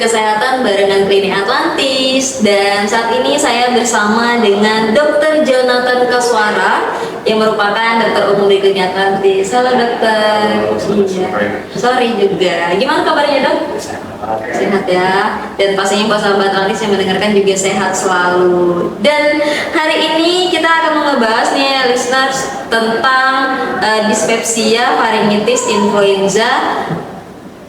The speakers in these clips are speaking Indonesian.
Kesehatan barengan Klinik Atlantis, dan saat ini saya bersama dengan Dr. Jonathan Kaswara yang merupakan dokter umum di Klinik Atlantis. Halo dokter. Iya. Sorry juga. Gimana kabarnya dok? Sehat ya. Dan pastinya buat sahabat Atlantis yang mendengarkan juga sehat selalu. Dan hari ini kita akan membahas nih listeners tentang dispepsia, faringitis, influenza.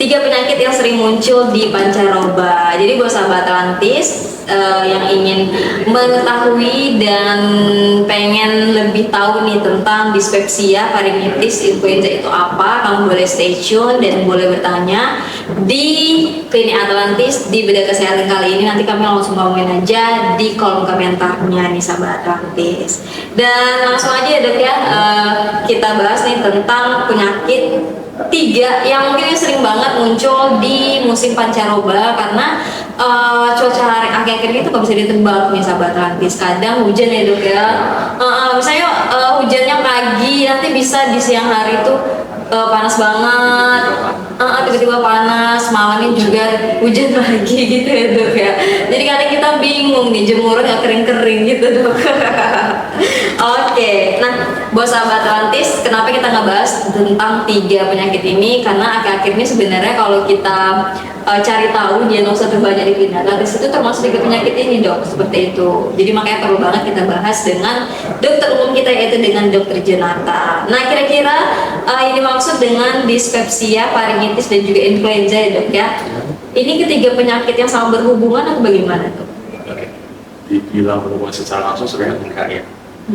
3 penyakit yang sering muncul di pancaroba. Jadi buat sahabat Atlantis yang ingin mengetahui dan pengen lebih tahu nih tentang dispepsia, faringitis, influenza itu apa, kamu boleh stay tune dan boleh bertanya di Klinik Atlantis di Bedah Kesehatan kali ini. Nanti kami langsung ngomongin aja di kolom komentarnya nih sahabat Atlantis. Dan langsung aja ya dok ya, kita bahas nih tentang penyakit 3 yang mungkin sering banget muncul di musim pancaroba karena cuaca akhir-akhir ini tuh gak bisa ditebak nih sahabat Atlantis. Kadang hujan ya dok ya, misalnya hujannya pagi, nanti bisa di siang hari tuh panas banget, tiba-tiba panas, malamnya juga hujan lagi gitu ya dok ya. Jadi kadang kita bingung nih, jemurnya gak kering-kering gitu dok. Oke, nah buat sahabat Atlantis, kenapa kita ngebahas tentang 3 penyakit ini? Karena akhir-akhir ini sebenarnya kalau kita cari tahu diagnosa terbanyak di Klinik Atlantis itu termasuk 3 penyakit ini dok, seperti itu. Jadi makanya perlu banget kita bahas dengan dokter umum kita, yaitu dengan dokter Jonathan. Nah kira-kira ini maksud dengan dispepsia, faringitis, dan juga influenza ya dok ya. Ini ketiga penyakit yang sama berhubungan atau bagaimana dok? Oke, dibilang berhubungan secara langsung sebenarnya enggak ya.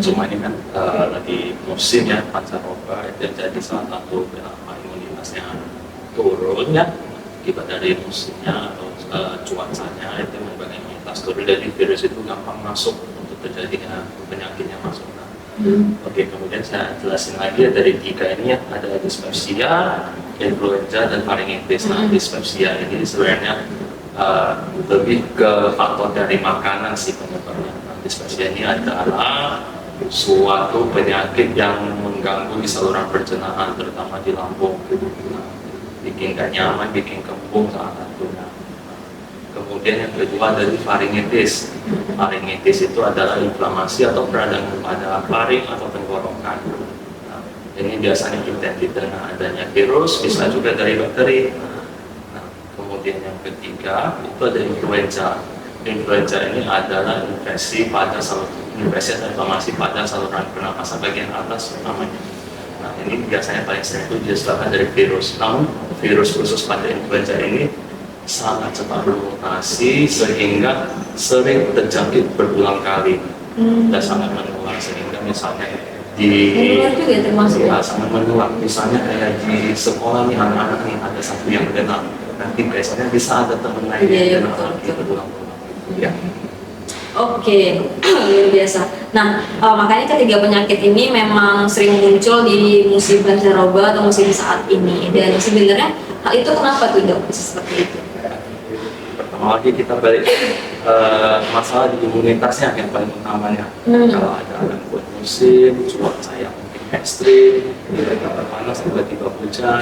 Cuma ini kan lagi musim ya pancaroba, dan jadi salah satu kenapa imunitasnya turun ya akibat dari musimnya atau cuacanya itu membuat imunitas turun, jadi virus itu gampang masuk untuk terjadinya penyakitnya masuk. Oke, kemudian saya jelasin lagi ya, dari 3 ini ya, ada dispepsia, influenza, dan faringitis. Nah, dispepsia ini sebenarnya lebih ke faktor dari makanan sih penyebabnya. Nah, dispepsia ini adalah suatu penyakit yang mengganggu di saluran pencernaan, terutama di lambung. Nah, bikin gak nyaman, bikin kembung salah satunya. Kemudian yang kedua dari faringitis. Faringitis itu adalah inflamasi atau peradangan pada faring atau tenggorokan. Nah, ini biasanya identik dengan adanya virus, bisa juga dari bakteri. Nah, kemudian yang ketiga itu ada influenza. Influenza ini adalah infeksi atau inflamasi pada saluran pernapasan bagian atas utamanya. Nah, ini biasanya paling sering itu disebabkan dari virus. Namun virus khusus pada influenza ini sangat cepat bermutasi sehingga sering terjangkit berulang kali dan sangat menular, sehingga misalnya sangat menular. Misalnya kayak di sekolah nih, anak-anak nih ada satu yang kena, nanti biasanya bisa ada teman lain yang kena lagi berulang-ulang. Ya. Oke, luar biasa. Nah, makanya ketiga penyakit ini memang sering muncul di musim pancaroba atau musim saat ini. Dan sebenarnya hal itu kenapa tuh dok bisa seperti itu? Pertama lagi kita balik masalah di imunitasnya yang paling utamanya. Kalau ada gangguan musim, cuaca yang mungkin ekstrim, tiba-tiba panas, tiba-tiba hujan,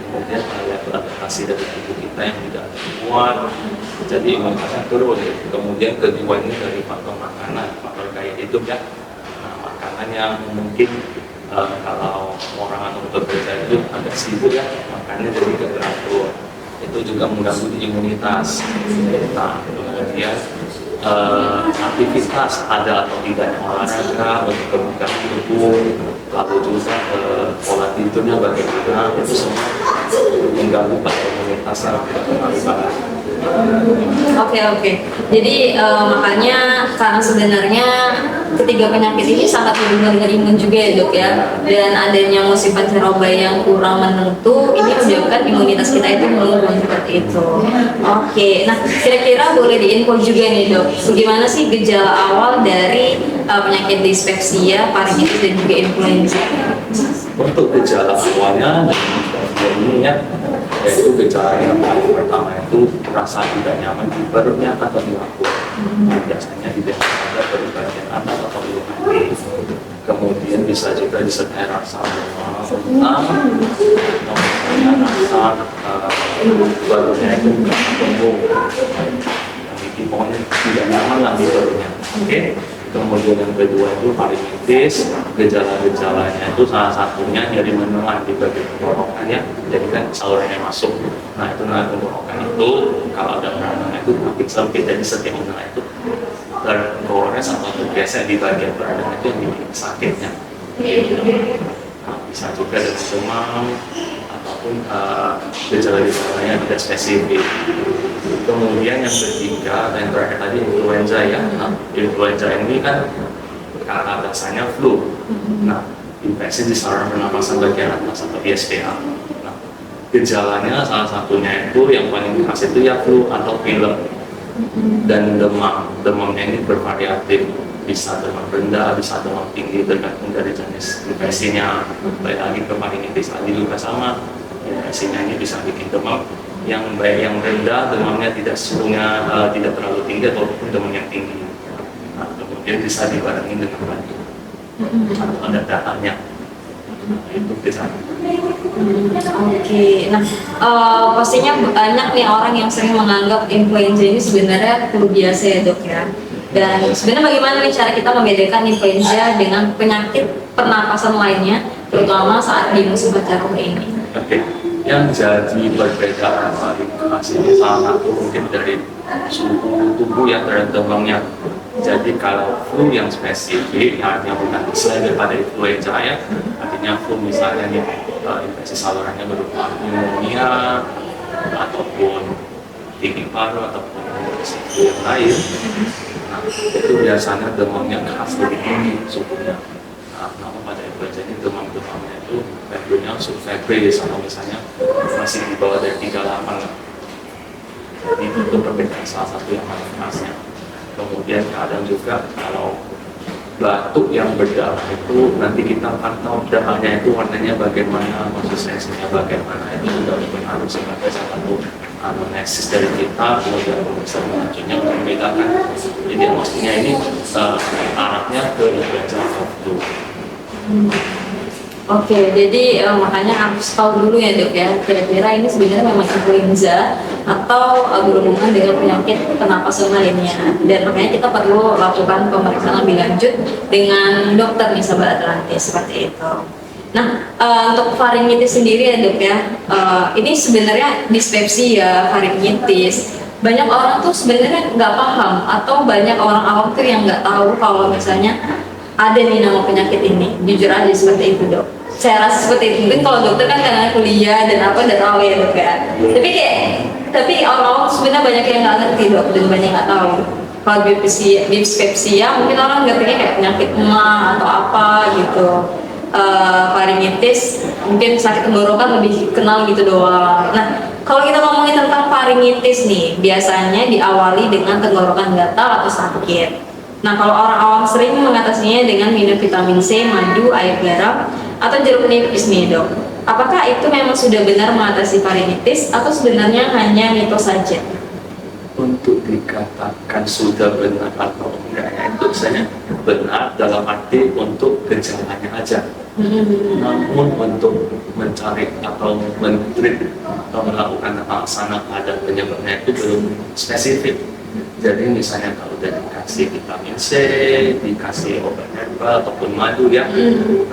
kemudian ada adaptasi dari tubuh kita yang tidak kuat, jadi imunitasnya turun. Kemudian kedua ini dari faktor makanan, faktor gaya hidup ya. Nah, makanan yang mungkin kalau orang atau bekerja itu agak sibuk ya, makannya jadi teratur, itu juga mengganggu imunitas. Nah, kemudian aktivitas ada atau tidaknya olahraga untuk kebugaran tubuh, lalu juga pola tidurnya bagaimana, itu semua mengganggu imunitas yang tidak terlalu banget. Oke. Jadi makanya karena sebenarnya ketiga penyakit ini sangat berhubungan dengan imun juga ya dok ya. Dan adanya musim pancaroba yang kurang menentu ini menyebabkan imunitas kita itu menurun seperti itu. Oke, nah kira-kira boleh diinfo juga nih dok, bagaimana sih gejala awal dari penyakit dispepsia, faringitis, dan juga influenza? Untuk gejala awalnya ini ya, yaitu gejala yang paling pertama itu rasa tidak nyaman di perutnya atau di lambung. Biasanya identik pada perut bagian atas atau di hati. Kemudian bisa juga disertai rasa mual, atau misalnya rasa barunya itu tumbuh, jadi pokoknya tidak nyaman lah di barunya. Oke. Kemudian yang kedua itu faringitis, gejala-gejalanya itu salah satunya nyeri menengan di bagian tenggorokannya, jadi kan salurannya masuk. Nah itu nah tenggorokan itu kalau ada menengan itu makin sempit, jadi setiap menengan itu tergores atau tergesek di bagian badan itu yang bikin sakitnya. Nah, bisa juga dengan demam ataupun gejala-gejalanya tidak spesifik. Kemudian yang ketiga, yang terakhir tadi influenza ya. Nah, influenza ini kan kata dasarnya flu. Nah, infeksi di saluran pernapasan bagian atas atau ISPA. Nah, gejalanya salah satunya itu yang paling khas itu ya flu atau pilek dan demam. Demamnya ini bervariatif, bisa demam rendah, bisa demam tinggi tergantung dari jenis infeksinya. Baik lagi ke faringitis tadi juga sama, infeksinya ini bisa bikin demam yang baik yang rendah, demamnya tidak tidak terlalu tinggi ataupun demam yang tinggi. Nah, kemudian bisa dibarengi dengan batuk atau ada datanya. Nah, itu bisa. Oke, nah pastinya banyak nih orang yang sering menganggap influenza ini sebenarnya flu biasa ya dok ya. Dan sebenarnya bagaimana nih cara kita membedakan influenza dengan penyakit pernapasan lainnya, terutama saat di musim pancaroba ini? Oke. Yang jadi perbedaan paling khas ini salah satu mungkin dari suhu tubuh yang terhadap demamnya. Jadi kalau flu yang spesifik, yang artinya bukan selain daripada influenza ya, artinya flu misalnya nih infeksi salurannya berupa pneumonia ataupun tinggi paru ataupun infeksi flu yang lain. Nah, itu biasanya demamnya khas lebih tinggi suhunya. Nah, namun pada influenza ini demamnya itu febrilnya subfebris atau misalnya masih di bawah dari 38. Jadi itu perbedaan salah satu yang paling khasnya. Kemudian kadang juga kalau batuk yang berdarah itu nanti kita akan tahu darahnya itu warnanya bagaimana, konsistensinya bagaimana, itu juga berpengaruh sebagai salah satu anamnesis dari kita, kemudian pemeriksaan lanjutnya untuk membedakan. Jadi maksudnya ini arahnya ke influenza atau flu. Oke, jadi makanya harus tahu dulu ya dok ya, kira-kira ini sebenarnya memang influenza atau berhubungan dengan penyakit pernapasan lainnya. Dan makanya kita perlu lakukan pemeriksaan lebih lanjut dengan dokter nih sahabat Atlantis, seperti itu. Nah, untuk faringitis sendiri ya dok ya, ini sebenarnya dispepsia, faringitis. Banyak orang tuh sebenarnya nggak paham atau banyak orang awam tuh yang nggak tahu kalau misalnya ada nih nama penyakit ini. Jujur aja seperti itu dok. Saya rasa seperti itu. Mungkin kalau dokter kan karena kuliah dan apa udah tahu ya dok ya. Tapi orang-orang sebenarnya banyak yang nggak ngerti dok dan banyak nggak tahu. Kalau dispepsia mungkin orang ngertinya kayak penyakit emah atau apa gitu. Faringitis mungkin sakit tenggorokan lebih kenal gitu doang. Nah, kalau kita ngomongin tentang faringitis nih, biasanya diawali dengan tenggorokan gatal atau sakit. Nah, kalau orang awam sering mengatasinya dengan minum vitamin C, madu, air garam, atau jeruk nipis nih dok. Apakah itu memang sudah benar mengatasi faringitis atau sebenarnya hanya mitos saja? Untuk dikatakan sudah benar atau enggaknya itu saya benar dalam arti untuk gejalanya aja. Namun untuk mencari atau mentreat atau melakukan laksana pada penyebabnya itu belum spesifik. Jadi misalnya kalau udah dikasih vitamin C, dikasih obat herbal ataupun madu ya,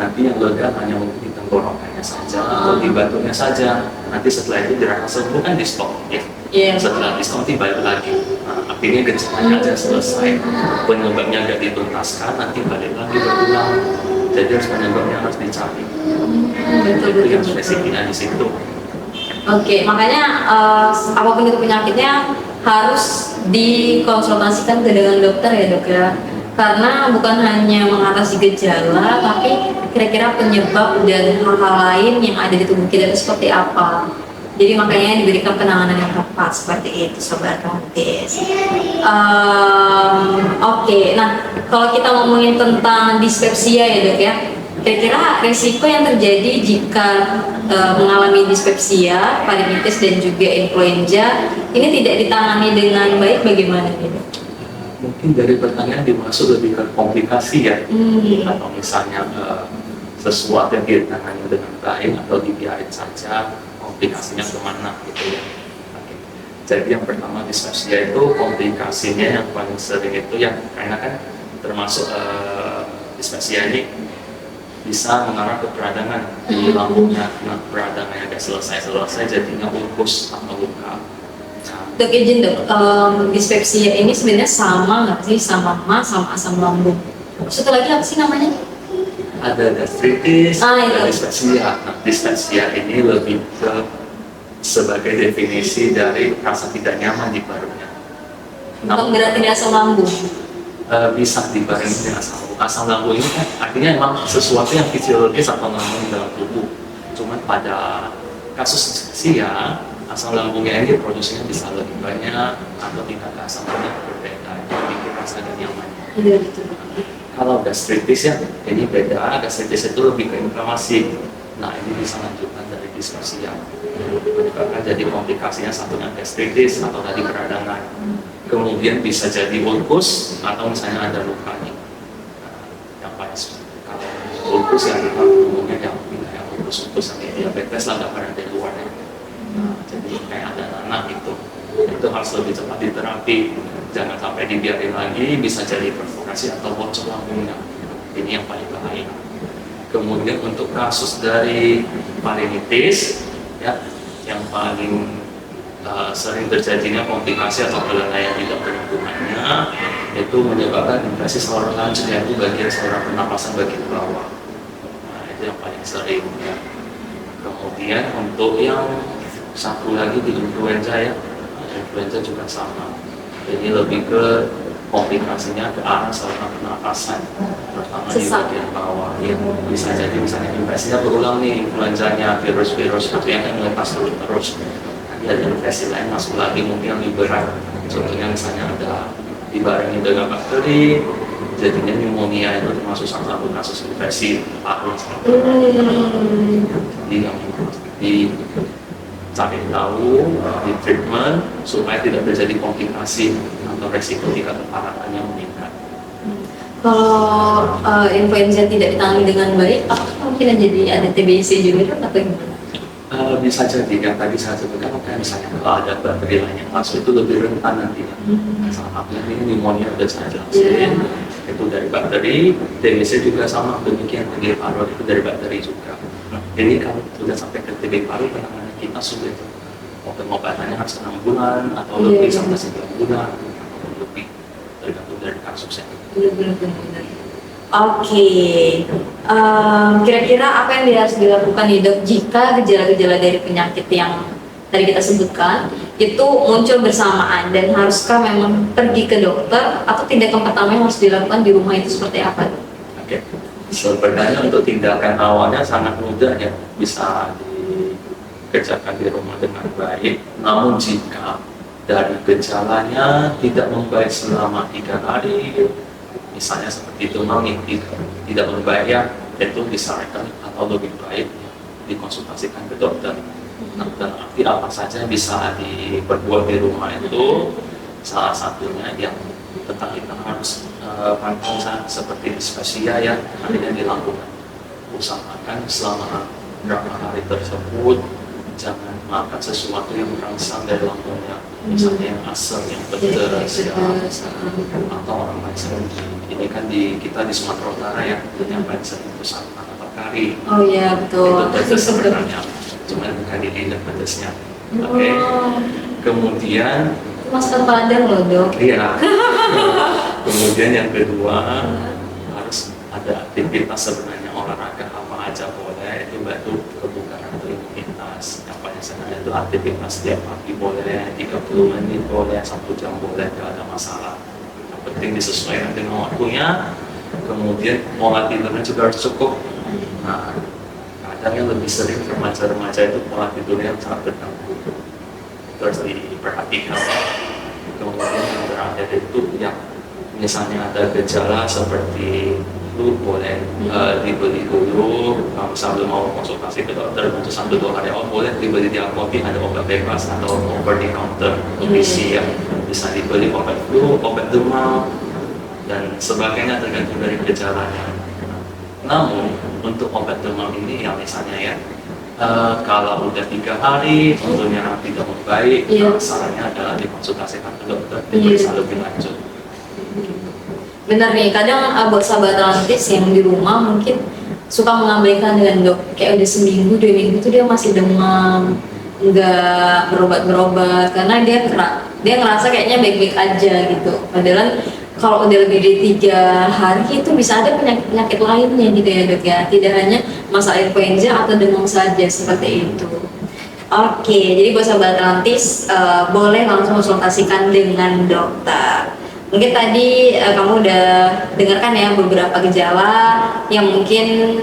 nanti yang lega hanya mungkin di tenggorokannya saja atau di batuknya saja. Nanti setelah itu dirasa sembuh kan di stop ya. Setelah di stop balik lagi. Nah, artinya gejalanya aja selesai. Penyebabnya nggak dituntaskan, nanti balik lagi berulang. Jadi harus penyebabnya harus dicari. Itu yang spesifiknya di situ. Oke, makanya apapun itu penyakitnya harus dikonsultasikan ke dengan dokter ya dok ya, karena bukan hanya mengatasi gejala tapi kira-kira penyebab dan hal-hal lain yang ada di tubuh kita itu seperti apa. Jadi makanya diberikan penanganan yang tepat seperti itu sobat Atlantis. Oke, nah kalau kita ngomongin tentang dispepsia ya dok ya, kira-kira risiko yang terjadi jika mengalami dispepsia, faringitis dan juga influenza ini tidak ditangani dengan baik bagaimana nih? Mungkin dari pertanyaan dimaksud lebih ke komplikasi ya, atau misalnya sesuatu yang ditangani dengan baik atau dibiarin saja. komplikasinya kemana gitu ya. Oke. Jadi yang pertama dispepsia itu komplikasinya yang paling sering itu ya karena kan termasuk dispepsia ini bisa mengarah ke peradangan di lambungnya. Nah, peradangannya nggak selesai jadinya ulkus atau luka. Nah, Dok, izin dok, dispepsia ini sebenarnya sama nggak sih sama MAS sama asam lambung? Satu lagi apa sih namanya? ada gastritis, Itu. ada dispepsia. Nah, dispepsia ini lebih ke sebagai definisi dari rasa tidak nyaman di parunya. Bukan berarti ini asam lambung. Bisa dibarengi dengan asam lambung. Asam lambung ini kan artinya memang sesuatu yang fisiologis atau normal di dalam tubuh. Cuman pada kasus dispepsia, asam lambungnya ini produksinya bisa lebih banyak atau tingkat keasamannya berbeda. Itu bikin rasa tidak nyaman. Iya gitu. Kalau gastritis ya, ini beda. Gastritis itu lebih ke inflamasi. Nah, ini bisa lanjutan dari dispepsia. Menyebabkan jadi komplikasinya satunya gastritis atau tadi peradangan. Kemudian bisa jadi ulkus atau misalnya ada luka nih. Yang paling kalau ulkus ya kita umumnya yang ulkus yang diabetes lah nggak pernah dari luar ya. Nah, jadi kayak ada nanah gitu. Itu harus lebih cepat diterapi. Jangan sampai dibiarin lagi, bisa jadi perforasi atau bocor lambungnya. Ini yang paling bahaya. Kemudian untuk kasus dari parinitis, ya, yang paling sering terjadinya komplikasi atau kelelahan di dalam lingkungannya, itu menyebabkan infeksi saluran lanjut yaitu bagian saluran pernapasan bagian bawah. Nah, itu yang paling sering. Ya. Kemudian untuk yang satu lagi di influenza ya, influenza juga sama. Ini lebih ke komplikasinya ke arah saluran pernapasan, terutama di bagian bawah. Ya, bisa jadi misalnya infeksinya berulang nih, influenzanya virus-virus itu yang melintas terus. Nanti ada infeksi lain masuk lagi mungkin yang lebih berat. Contohnya misalnya ada dibarengi dengan bakteri, jadinya pneumonia itu termasuk salah satu kasus infeksi paru. Jadi yang cari tahu, di treatment supaya tidak terjadi komplikasi atau resiko tingkat keparahannya meningkat. Kalau influenza tidak ditangani dengan baik, apakah mungkin jadi ada TBC juga atau gimana? Bisa jadi yang tadi saya sebutkan kayak misalnya kalau ada bakteri lain yang masuk itu lebih rentan nantinya. Salah satunya ini pneumonia udah saya jelasin, itu dari bakteri. TBC juga sama demikian, TB paru itu dari bakteri juga. Jadi kalau sudah sampai ke TB paru, penanganan kita sudah obat-obatannya harus 6 bulan atau lebih sampai 9 bulan atau lebih tergantung dari kasusnya. Benar-benar. Oke, kira-kira apa yang harus dilakukan nih dok jika gejala-gejala dari penyakit yang tadi kita sebutkan itu muncul bersamaan dan haruskah memang pergi ke dokter atau tindakan pertama yang harus dilakukan di rumah itu seperti apa? Oke, sebenarnya untuk tindakan awalnya sangat mudah ya, bisa dikerjakan di rumah dengan baik. Namun jika dari gejalanya tidak membaik selama 3 hari, misalnya seperti demam yang tidak membaik ya, itu disarankan atau lebih baik dikonsultasikan ke dokter. Nah, dan arti apa saja bisa diperbuat di rumah itu, salah satunya yang tetap kita harus pantau seperti dispepsia ya, artinya dilakukan. Usahakan selama berapa hari tersebut jangan makan sesuatu yang merangsang dari lambungnya, misalnya yang asam, yang pedas, ya, atau orang lain sering ini kan kita di Sumatera Utara ya, yang paling sering itu santan atau kari. Oh iya betul. Itu pedas sebenarnya, cuma bukan di lidah pedasnya. Oke. Kemudian Masakan Padang loh dok. iya. Kemudian yang kedua harus ada aktivitas sebenarnya, olahraga apa aja boleh, itu bantu kebugaran atau imunitas. Yang paling senang itu aktivitas setiap pagi boleh, 30 menit boleh, 1 jam boleh, tidak ada masalah. Yang penting disesuaikan dengan waktunya. Kemudian pola tidurnya juga harus cukup. Nah, kadang yang lebih sering remaja-remaja itu pola tidurnya sangat terganggu. Itu harus diperhatikan. Kemudian yang terakhir itu yang misalnya ada gejala seperti flu boleh dibeli dulu sambil mau konsultasi ke dokter untuk 1-2 hari awal boleh dibeli di apotek, ada obat bebas atau over the counter OTC ya, bisa dibeli obat flu, obat demam dan sebagainya tergantung dari gejalanya. Namun untuk obat demam ini yang misalnya ya Kalau udah 3 hari tentunya tidak membaik, Iya. sarannya adalah dikonsultasikan ke dokter Iya. diperiksa lebih lanjut. Bener nih, kadang buat sahabat rantis yang di rumah mungkin suka mengabaikan dengan dok, kayak udah seminggu, 2 minggu tuh dia masih demam, nggak berobat-berobat karena dia ngerasa kayaknya baik-baik aja gitu. Padahal kalau udah lebih dari 3 hari itu bisa ada penyakit lainnya gitu ya dok ya, tidak hanya masalah influenza atau demam saja seperti itu. Oke, jadi buat sahabat rantis boleh langsung konsultasikan dengan dokter. Mungkin tadi kamu udah dengarkan ya beberapa gejala yang mungkin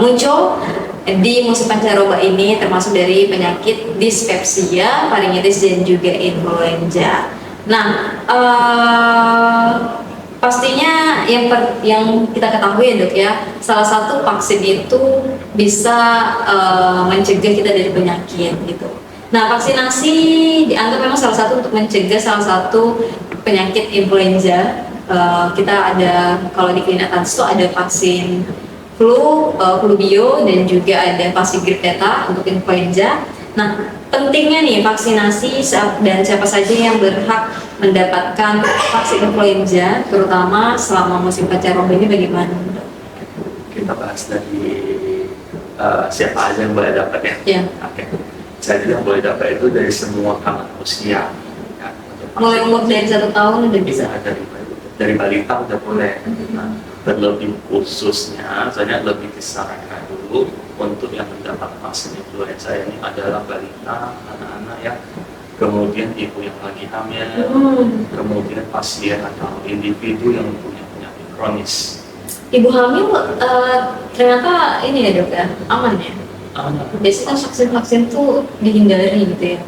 muncul di musim pancaroba ini, termasuk dari penyakit dispepsia, faringitis dan juga influenza. Nah, pastinya yang kita ketahui ya dok ya, salah satu vaksin itu bisa mencegah kita dari penyakit gitu. Nah, vaksinasi dianggap memang salah satu untuk mencegah salah satu penyakit influenza. Kita ada, kalau di Klinik Atantis itu ada vaksin flu bio dan juga ada vaksin grip theta untuk influenza. Nah, pentingnya nih vaksinasi dan siapa saja yang berhak mendapatkan vaksin influenza, terutama selama musim pancaroba ini bagaimana? Kita bahas dari siapa aja yang boleh dapat ya. Ya. Oke. Jadi yang boleh dapat itu dari semua kalangan usia. Ya, Mulai umur dari 1 tahun udah bisa. bisa dari balita udah boleh. Nah, terlebih khususnya, saya lebih disarankan dulu untuk yang mendapat vaksin influenza ini adalah balita, anak-anak ya, kemudian ibu yang lagi hamil, kemudian pasien atau individu yang punya penyakit kronis. Ibu hamil ternyata ini ya dok ya, aman ya? Biasanya vaksin-vaksin tuh dihindari gitu ya?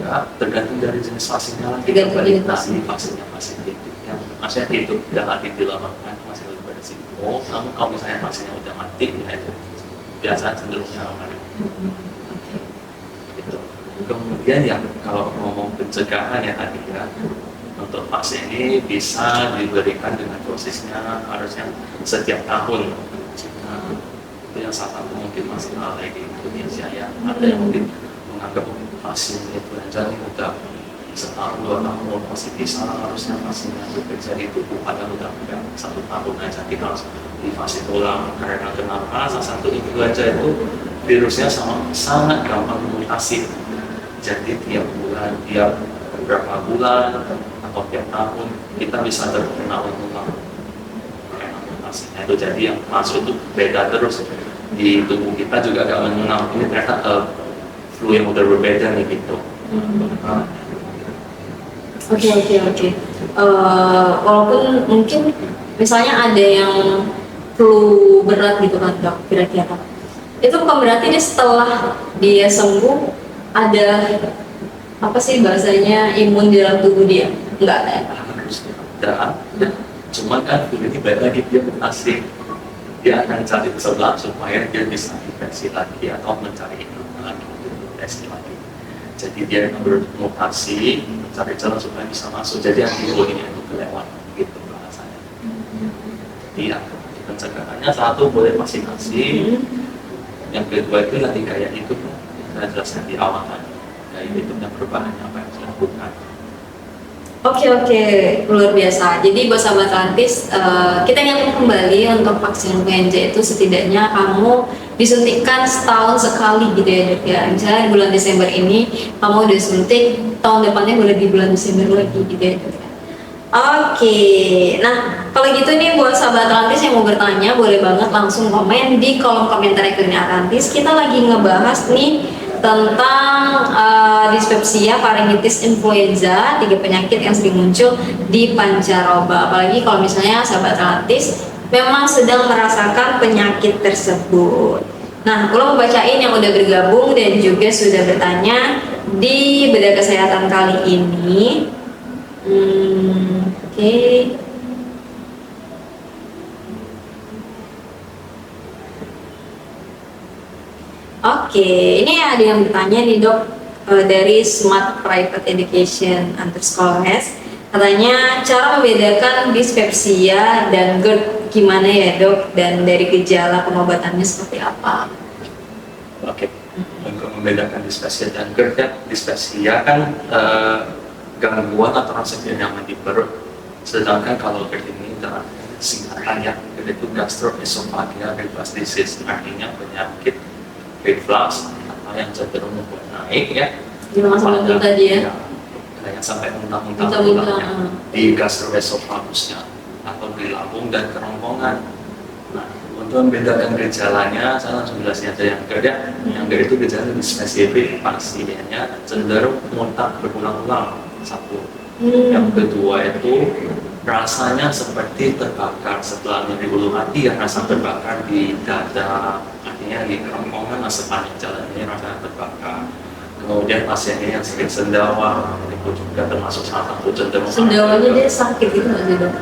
Ya, tergantung dari jenis vaksinnya lagi. Tergantung jenis vaksin. Vaksinnya vaksin hidup yang maksudnya hidup udah lagi dilakukan masih lebih berisiko. Namun kalau misalnya vaksinnya udah mati, ya itu biasa cenderungnya aman. Gitu. Kemudian yang kalau ngomong pencegahan ya tadi ya, untuk vaksin ini bisa diberikan dengan dosisnya harusnya setiap tahun. Nah, itu yang salah satu mungkin masalah di Indonesia ya. Ada yang mungkin menganggap vaksin influenza ini udah 1-2 tahun masih bisa, harusnya vaksinnya bekerja di tubuh, padahal udah enggak 1 tahun aja kita harus divaksin ulang. Karena kenapa? Salah satu influenza itu virusnya sangat gampang mutasi. Jadi tiap bulan, tiap beberapa bulan atau tiap tahun kita bisa terkena ulang mutasinya itu. Jadi yang masuk itu beda terus di tubuh kita juga agak mengenal ini ternyata flu yang udah berbeda nih gitu. Oke. Walaupun mungkin misalnya ada yang flu berat gitu kan dok, kira-kira itu bukan berarti dia setelah dia sembuh ada apa sih bahasanya imun di dalam tubuh dia? Enggak ya? Dan cuman kan flu ini balik lagi dia mutasi, dia akan cari sebelah supaya dia bisa infeksi lagi atau mencari lagi infeksi lagi. Jadi dia bermutasi mencari celah supaya bisa masuk. Jadi antibodinya itu kelewat gitu bahasanya. Jadi ya, pencegahannya satu boleh vaksinasi, yang kedua itu nanti gaya hidup. Saya jelaskan di awal tadi, gaya hidup yang berbahan apa yang saya lakukan. Oke, luar biasa. Jadi buat sahabat rantis, kita ingatkan kembali untuk vaksin influenza itu setidaknya kamu disuntikkan setahun sekali gitu ya dok ya. Misalnya bulan Desember ini kamu udah suntik, tahun depannya boleh di bulan Desember lagi gitu ya dok ya. Oke, nah kalau gitu nih buat sahabat rantis yang mau bertanya boleh banget langsung komen di kolom komentar Klinik Rantis. Kita lagi ngebahas nih tentang dispepsia, faringitis, influenza, 3 penyakit yang sering muncul di pancaroba. Apalagi kalau misalnya sahabat rantis memang sedang merasakan penyakit tersebut. Nah, ulang membacain yang udah bergabung dan juga sudah bertanya di Bedah Kesehatan kali ini. Oke. Oke, ini ada yang bertanya nih dok dari Smart Private Education underscore S. Katanya cara membedakan dispepsia dan GERD gimana ya dok, dan dari gejala pengobatannya seperti apa? membedakan dispepsia dan GERD ya. Dispepsia kan gangguan atau rasa tidak nyaman di perut, sedangkan kalau GERD ini singkatannya GERD itu gastroesophageal reflux disease, artinya penyakit reflux atau yang cenderung membuat naik ya. Gimana sama pada- tadi ya? kayak sampai muntah-muntah Muntah-muntah, tulangnya di gastroesopagusnya atau di lambung dan kerongkongan. Nah, untuk membedakan gejalanya, saya langsung jelasin aja yang GERD ya. Yang GERD itu gejala lebih spesifik, pasiennya cenderung muntah berulang-ulang, satu. Yang kedua itu rasanya seperti terbakar setelah di ulu hati ya, rasa terbakar di dada, artinya di kerongkongan sepanjang jalan ini rasanya terbakar. Kemudian pasiennya yang sering sendawa, itu juga termasuk salah satu cenderung. Sendawanya dia sakit gitu nggak sih dok?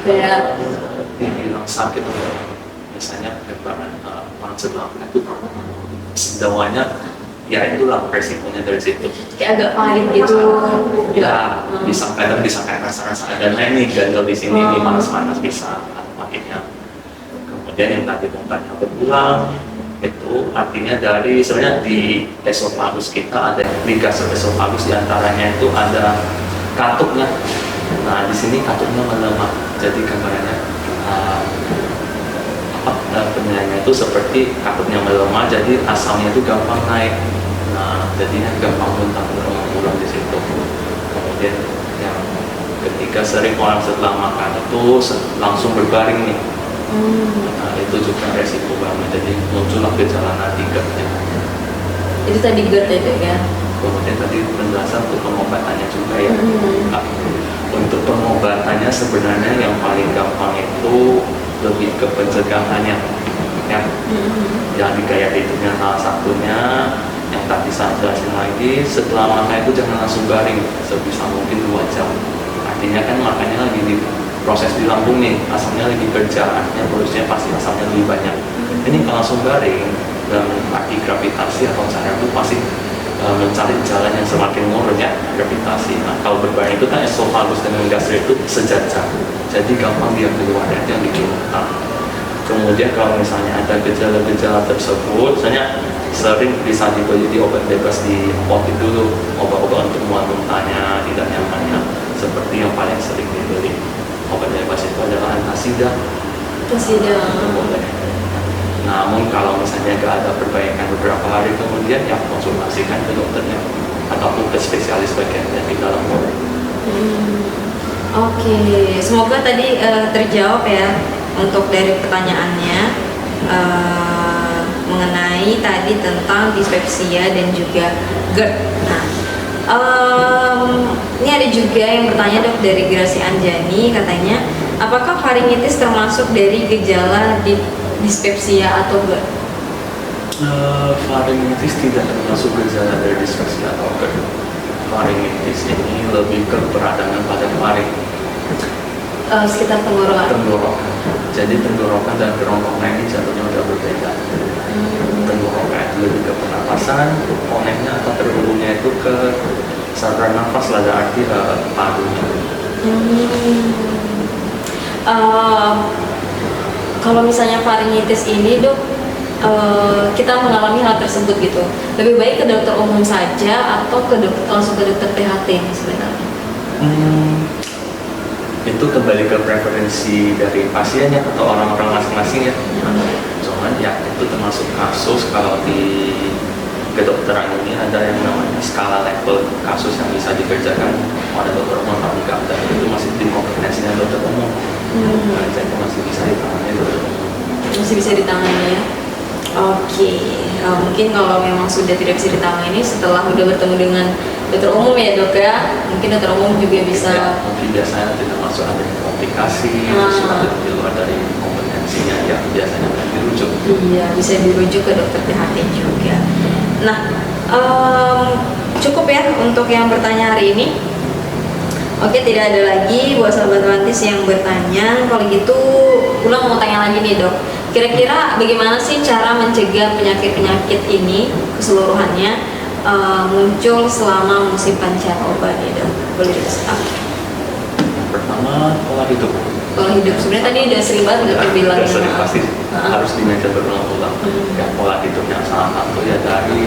Kayak dibilang sakit biasanya orang sebelah itu sendawanya ya itulah resikonya dari situ kayak agak pahit gitu. ya bisa kadang bisa kayak rasa-rasa ada nih gagal di sini nih panas-panas bisa makinnya. Kemudian yang tadi muntahnya berulang itu artinya dari sebenarnya di esofagus kita ada di gastroesophagus, diantaranya itu ada katuknya. Nah di sini katuknya melemah, jadi gambarannya penilaiannya itu seperti katuknya melemah, jadi asamnya itu gampang naik. Nah jadinya gampang muntah berulang-ulang di situ. Kemudian yang ketiga, sering orang setelah makan itu langsung berbaring nih. Nah itu juga resiko banget, jadi muncullah gejala nantinya. Itu tadi GERD itu ya. Kemudian tadi penjelasan untuk pengobatannya juga ya. Nah, untuk pengobatannya sebenarnya yang paling gampang itu lebih ke pencegahannya ya. Yang gaya hidupnya salah satunya, yang tadi saya jelasin lagi, setelah makan itu jangan langsung baring, sebisa mungkin 2 jam. Artinya kan makannya lagi di proses di lambung nih, asamnya lagi kerja, artinya produksinya pasti asamnya lebih banyak. Ini kalau langsung baring dan arti gravitasi atau cahaya itu pasti mencari jalan yang semakin menurun ya, gravitasi. Nah kalau berbaring itu kan esofagus dengan gastrik itu sejajar, jadi gampang dia keluar, itu yang bikin muntah. Kemudian kalau misalnya ada gejala-gejala tersebut, misalnya sering bisa dibeli di obat bebas di apotek dulu, obat-obat untuk mual muntahnya, tidak nyamannya, seperti yang paling sering dibeli. Obat bebas itu adalah antasida. Boleh. Namun kalau misalnya nggak ada perbaikan beberapa hari kemudian, ya konsultasikan ke dokternya ataupun ke spesialis bagian penyakit dalam mulut. Oke, semoga tadi terjawab ya untuk dari pertanyaannya mengenai tadi tentang dispepsia dan juga GERD. Nah, ini ada juga yang bertanya dok dari Grasi Anjani, katanya apakah faringitis termasuk dari gejala dispepsia atau GERD? Faringitis tidak termasuk gejala dari dispepsia atau GERD. Faringitis ini lebih ke peradangan pada faring. Sekitar tenggorokan. Tenggorokan. Jadi tenggorokan dan kerongkongan ini jatuhnya udah berbeda. Tenggorokan itu lebih ke pernapasan, koneknya atau terhubungnya itu ke saluran nafas lah, arti parunya. Kalau misalnya faringitis ini dok, kita mengalami hal tersebut gitu, lebih baik ke dokter umum saja atau langsung ke dokter THT sebenarnya? Itu kembali ke preferensi dari pasiennya atau orang-orang masing-masing ya. Cuman ya itu termasuk kasus kalau di kedokteran ini ada yang namanya skala level kasus yang bisa dikerjakan oleh dokter umum atau enggak, dan itu masih di kompetensinya dokter umum. Jadi masih bisa ditangani dokter umum. Masih bisa ditangani ya. Oke, mungkin kalau memang sudah tidak bisa ditangani setelah udah bertemu dengan dokter umum ya dok ya, mungkin dokter umum juga bisa. Ya, mungkin biasanya tidak masuk ada komplikasi, sudah di luar dari kompetensinya, ya biasanya akan dirujuk. Iya, bisa dirujuk ke dokter THT juga. Nah, cukup ya untuk yang bertanya hari ini. Oke, tidak ada lagi buat sahabat Atlantis yang bertanya. Kalau gitu, Ulang mau tanya lagi nih dok. Kira-kira bagaimana sih cara mencegah penyakit-penyakit ini keseluruhannya muncul selama musim pancaroba nih dok? Boleh dikasih. Pertama, pola hidup. Pola hidup sebenarnya tadi udah sering banget udah terbilang. Udah sering pasti harus dimention berulang-ulang. Ya, pola hidup yang salah satu ya dari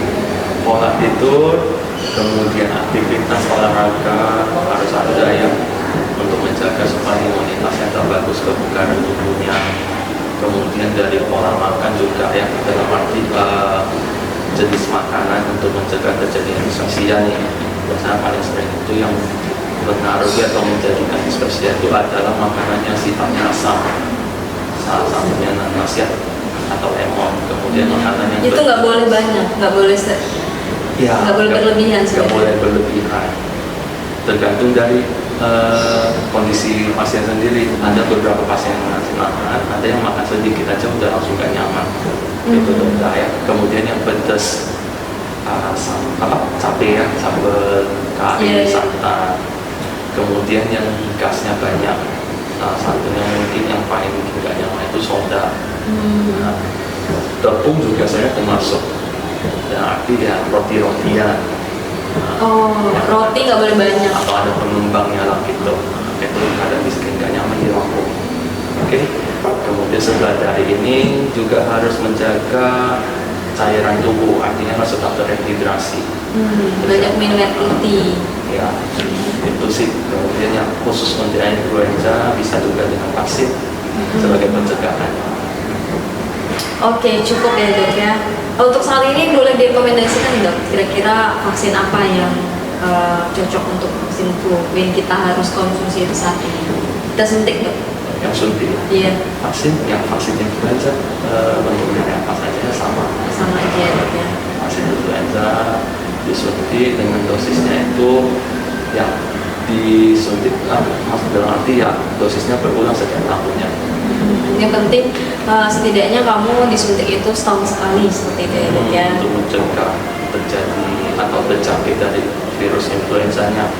pola tidur, kemudian aktivitas olahraga harus ada ya untuk menjaga supaya imunitasnya tetap bagus, kebugaran tubuhnya. Kemudian dari pola makan juga ya, dalam arti jenis makanan untuk mencegah terjadinya dispepsia nih. Biasanya paling sering itu yang berpengaruh atau menjadikan dispepsia itu adalah makanan yang sifatnya asam, salah satunya nasi atau lemon. Kemudian makanan yang Itu nggak boleh banyak, nggak boleh nggak boleh berlebihan nggak boleh berlebihan. Tergantung dari kondisi pasien sendiri. Ada beberapa pasien yang ngasih makan, ada yang makan sedikit aja udah langsung gak nyaman. Itu udah ya. Kemudian yang pedas, cabai ya, sambal kari, santan. Kemudian yang gasnya banyak, salah satunya mungkin yang paling bikin gak nyaman itu soda. Nah, tepung juga saya termasuk. Dan arti ya roti-rotian. Roti nggak boleh banyak. Atau ada pengembangnya lah gitu. Itu kadang bikin gak nyaman di lambung. Oke. Kemudian setelah dari ini juga harus menjaga cairan tubuh, artinya harus tetap terhidrasi. Banyak minum air putih. Ya, itu sih. Kemudian yang khusus untuk influenza bisa juga dengan vaksin sebagai pencegahan. Oke, cukup ya dok ya. Untuk saat ini boleh direkomendasikan dok, kira-kira vaksin apa yang cocok untuk vaksin flu yang kita harus konsumsi itu saat ini? Kita suntik dok? Yang suntik? Iya. Vaksin influenza bentuknya apa saja sama. Sama aja ya dok ya. Vaksin influenza disuntik dengan dosisnya itu yang disuntik maksud dalam arti ya dosisnya berulang setiap tahunnya. Yang penting setidaknya kamu disuntik itu setahun sekali seperti itu ya dok ya. Untuk mencegah terjadi atau terjangkit dari virus influenzanya.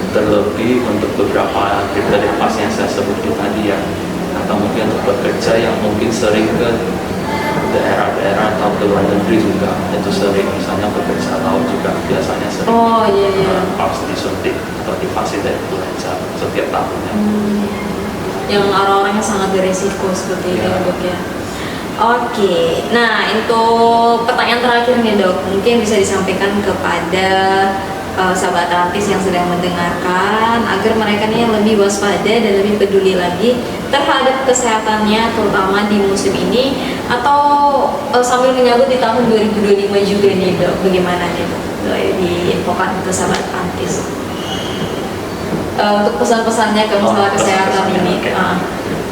Terlebih untuk beberapa kriteria pasien yang saya sebutkan tadi ya, atau mungkin untuk bekerja yang mungkin sering ke daerah-daerah atau ke luar negeri juga itu sering, misalnya bekerja laut juga biasanya sering harus disuntik atau divaksin dari influenza setiap tahunnya. Yang orang-orangnya sangat beresiko seperti itu ya dok ya. Oke, nah untuk pertanyaan terakhir nih dok, mungkin bisa disampaikan kepada sahabat artis yang sedang mendengarkan agar mereka nih lebih waspada dan lebih peduli lagi terhadap kesehatannya, terutama di musim ini atau sambil menyambut di tahun 2025 juga nih dok. Bagaimana nih dok? Diinfokan ke sahabat artis untuk pesan-pesannya ke masalah kesehatan ini.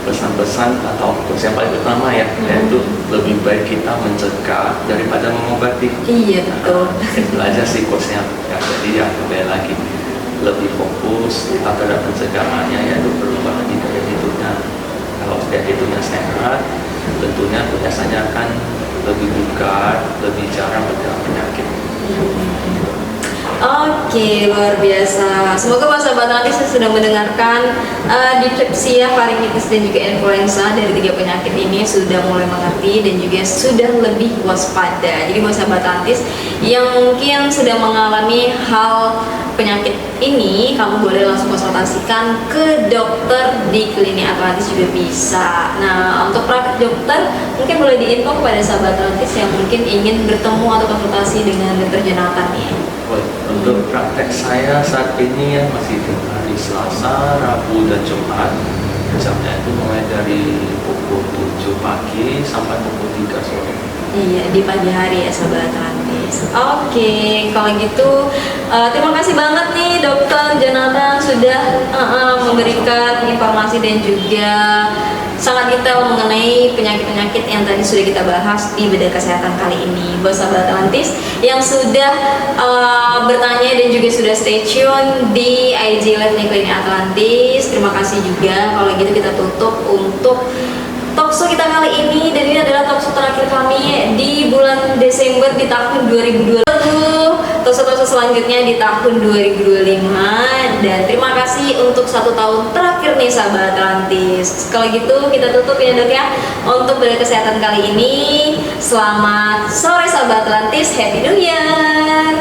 Pesan-pesan atau yang paling utama ya, yaitu lebih baik kita mencegah daripada mengobati. Iya betul. Itu aja sih kursnya ya. Jadi ya kembali lagi lebih fokus kita terhadap pencegahannya, yaitu perubahan di gaya hidupnya. Kalau gaya hidupnya sehat, tentunya biasanya akan lebih bugar, lebih jarang terkena penyakit. Oke, luar biasa. Semoga sahabat artis yang sudah mendengarkan dispepsia, faringitis dan juga influenza dari 3 penyakit ini sudah mulai mengerti dan juga sudah lebih waspada. Jadi buat sahabat artis yang mungkin sedang mengalami hal penyakit ini, kamu boleh langsung konsultasikan ke dokter di klinik Atlantis juga bisa. Nah, untuk praktek dokter mungkin boleh diinfo kepada sahabat Atlantis yang mungkin ingin bertemu atau konsultasi dengan dokter Jonathan nih. Untuk praktek saya saat ini ya masih di hari Selasa, Rabu, dan Jumat. Jamnya itu mulai dari pukul 7 pagi sampai pukul 3 sore. Iya, di pagi hari ya sahabat Atlantis. Oke, kalau gitu terima kasih banget nih Dokter Jonathan sudah memberikan informasi dan juga sangat detail mengenai penyakit-penyakit yang tadi sudah kita bahas di bedah kesehatan kali ini. Buat sahabat Atlantis yang sudah bertanya dan juga sudah stay tune di IG Live Klinik Atlantis, terima kasih juga. Kalau gitu kita tutup untuk talkshow kita kali ini, dan ini adalah talkshow terakhir kami di bulan Desember di tahun 2020. Talkshow selanjutnya di tahun 2025, dan terima kasih untuk 1 tahun terakhir nih sahabat Atlantis. Kalau gitu kita tutup ya dok ya untuk bedah kesehatan kali ini. Selamat sore sahabat Atlantis, Happy New Year.